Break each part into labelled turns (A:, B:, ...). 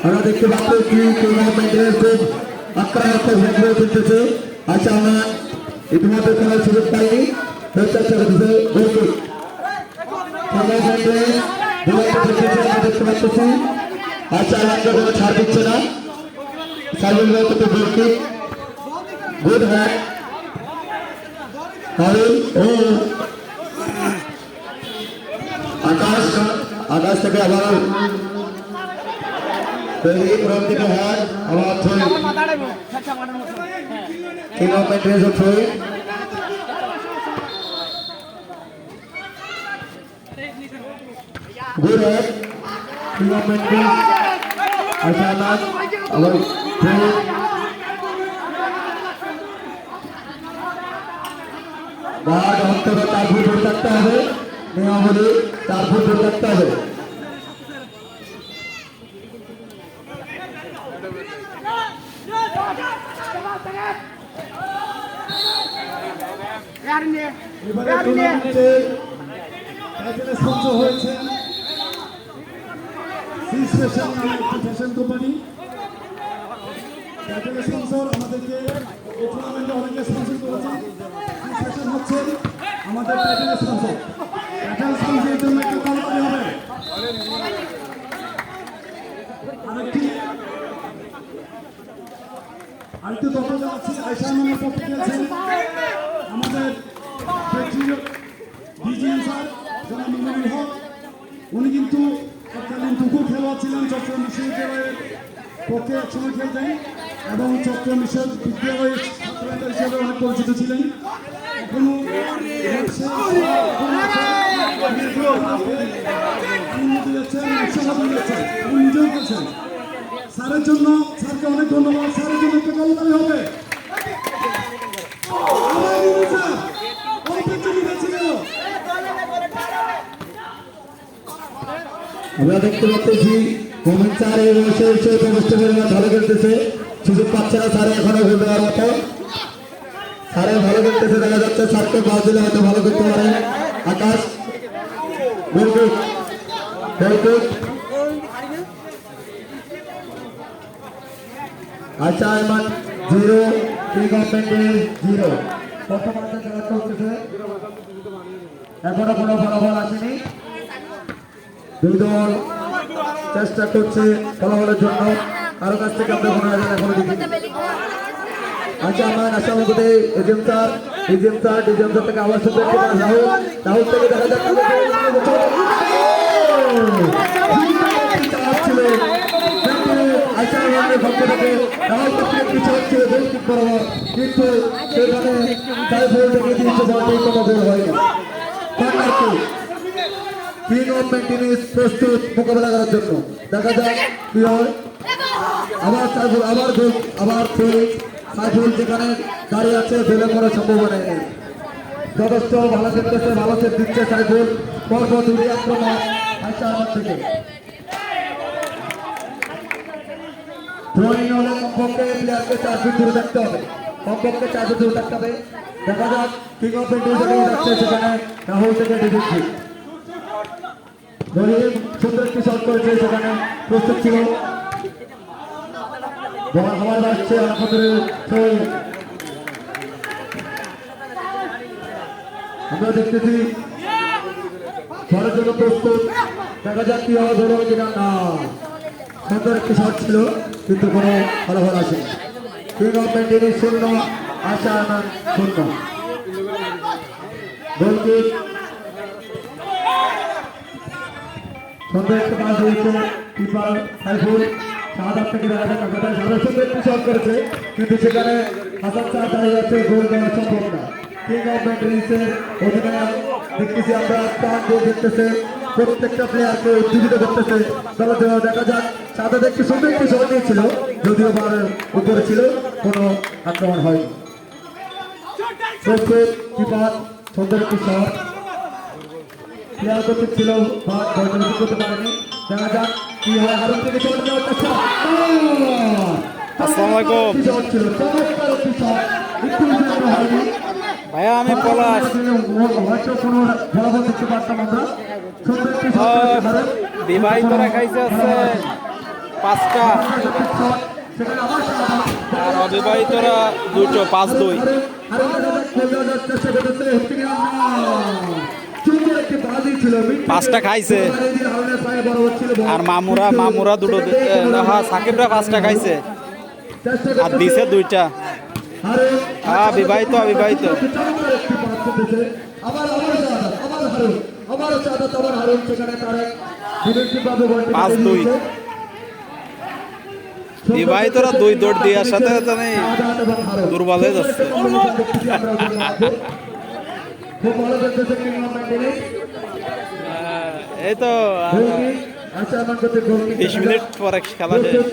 A: আমরা দেখতে পাচ্ছি কি টুর্নামেন্টের খুব আক্রান্ত ভাবে চলতেছে। আচ্ছা, আমরা ইতিমধ্যে খেলার সুযোগ পাইনি। দেখতে পাচ্ছি। আচ্ছা, কোনো ছাড় দিচ্ছে না। গুড হ্যান্ড আকাশ থেকে আবার থেকে হ্যান্ড আবার গুড হ্যান্ড আবার তার ফুট ধরে থাকতে হবে। নিয়মাবলী তার ফুট ধরে থাকতে হবে।
B: ফ্যাশন কোম্পানি স্পন্সর আমাদেরকে এই টুর্নামেন্টে অনেকে স্পন্সর করেছেন। ফ্যাশন হচ্ছে আমাদের টাইটেলের স্পন্সর। টাইটেল স্পন্সরের জন্য একটু কলকারি হবে। আরেকটু তথ্য জানাচ্ছি, আয়শা নামের পক্ষে খেলছেন আমাদের ডিজিএম স্যার জনাব মুমিনুল হক। উনি কিন্তু তৎকালীন টুকু খেলোয়াড় ছিলেন, চট্টগ্রাম বিশ্ববিদ্যালয়ের পক্ষে একসময় খেলতেন এবং চট্টগ্রাম বিশ্ববিদ্যালয়ের ছাত্র হিসেবে অনেক পরিচিত ছিলেন। এখনো নিজেও করছেন। স্যারের জন্য স্যারকে অনেক ধন্যবাদ। স্যারের জন্য একটা কলকারি হবে।
A: আমরা দেখতে পাচ্ছি মোহাম্মদ স্যার এই বয়সে এসে প্রবিষ্ট পরিমাণ ভালো খেলতেছে। সুযোগ পাচ্ছে না স্যার এখনো হয়ে দেওয়ার মতো। স্যারে ভালো খেলতেছে, দেখা যাচ্ছে স্যারকে বাদ দিলে হয়তো ভালো করতে পারে। আকাশ আচ্ছা, এমন 0 0 বর্তমানে খেলা চলতেছে। এখনো কোনো ফলাফল আসেনি। দুই দল চেষ্টা করছে ফলাফলের জন্য। কারো কাছ থেকে আমরা কোনো এখনো দেখিনি। আচ্ছা, আমার আশা মধ্যে এজিএম স্যার থেকে আবার শুধু রাহুল থেকে দেখা যাচ্ছে কিন্তু সেখানে প্রস্তুত মোকাবেলা করার জন্য। দেখা যাক কি হয়। আবার সাইফুল, আবার সাইফুল যেখানে দাঁড়িয়ে আছে ফেলে করার সম্ভাবনা নেই। যথেষ্ট ভালো খেলতেছে, ভালো সেট দিচ্ছে সাইফুল। পরপর দুটি আক্রমণ আচ্ছা আমার থেকে ধোনি হলে কমপক্ষে প্লেয়ারকে 4 ফিট দূরে থাকতে হবে। কমপক্ষে 4 ফিট দূরে থাকতে হবে। দেখা যাক কিং অফ ইন্ডিয়া যেখানে যাচ্ছে সেখানে রাহুল থেকে ডিফিট। ধোনি সুন্দর একটি শট করেছে, সেখানে প্রস্তুত ছিল। আমার আসছে আমরা দেখতেছি ঘরের জন্য প্রস্তুত। দেখা যাক কি হবে, ধরো কিনা না। সুন্দর একটি শট ছিল কিন্তু কোনো ফলাফল আসেনি। King of India 0, Asha Anand 0। Goal kick সুন্দর একটা পাস হয়েছে। কিপার সাইফুল শাহাদাত থেকে দেখা যাক সুন্দর একটি শট করেছে কিন্তু সেখানে হাসান শাহ দাঁড়িয়ে যাচ্ছে। গোল দেওয়া সম্ভব না। কিং অফ ইন্ডিয়ার অধিনায়ক দেখতেছি আমরা টান দিয়ে দেখতেছে, প্রত্যেকটা প্লেয়ারকে উজ্জীবিত করতেছে। দেখা যাক শাহাদাত একটি সুন্দর একটি শট নিয়েছিল, যদিও বার উপরে ছিল, কোনো আক্রমণ হয়নি। প্রস্তুত কিপার সুন্দর একটি শট প্লেয়ার করতে ছিল, করতে পারেনি। দেখা যাক কি হয়। হারুন থেকে
C: আসসালামু আলাইকুম।
A: ছিল চমৎকার একটি শট, একটু হয়নি।
C: ভাইয়া আমি পলাশ।
A: হয়তো কোনো ফলাফল দেখতে পারতাম আমরা। সুন্দর একটি
C: ও,
A: শট হারুন।
C: বিবাহিতরা খাইছে আছে 5টা
A: সেখানে আবার শাহাদাত।
C: আর অবিবাহিতরা 2টো, 5-2। পাঁচটা খাইছে। আর মামুরা 2টো, হ্যাঁ সাকিবরা 5টা খাইছে আর দিছে 2টা। হ্যাঁ বিবাহিত অবিবাহিত। পাঁচ দুই। বিবাহিতরা 2 দৌড় দেওয়ার সাথে সাথে নেই দুর্বল হয়ে যাচ্ছে।
A: খুব ভালো খেলতেছে কিংবা ম্যান্ডেলিস।
C: এই তো 20 মিনিট পরে খেলা শেষ।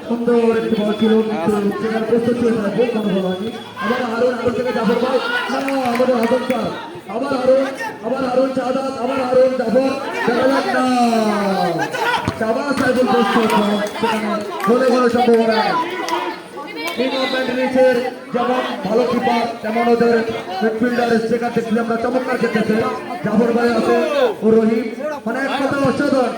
A: সুন্দর একটি বল ছিল কিন্তু সেখানে প্রস্তুত ছিল না, গোল কোনো বল হয়নি। আবার হারুন থেকে জাফর ভাই, না আমাদের হাসান স্যার, আবার হারুন শাহাদাত, আবার হারুন জাফর, দেখা যাক না শাবাশ সাইফুল প্রস্তুত সেখানে গোলে সম্ভাবনা নেই। কিং অফ ম্যান্ডেলিসের যেমন ভালো কিপার তেমন ওদের মিডফিল্ডার সেখান থেকে আমরা চমৎকার খেলতেছে। জাফর ভাই আছে ও রহিম, মানে এক কথা অসাধারণ।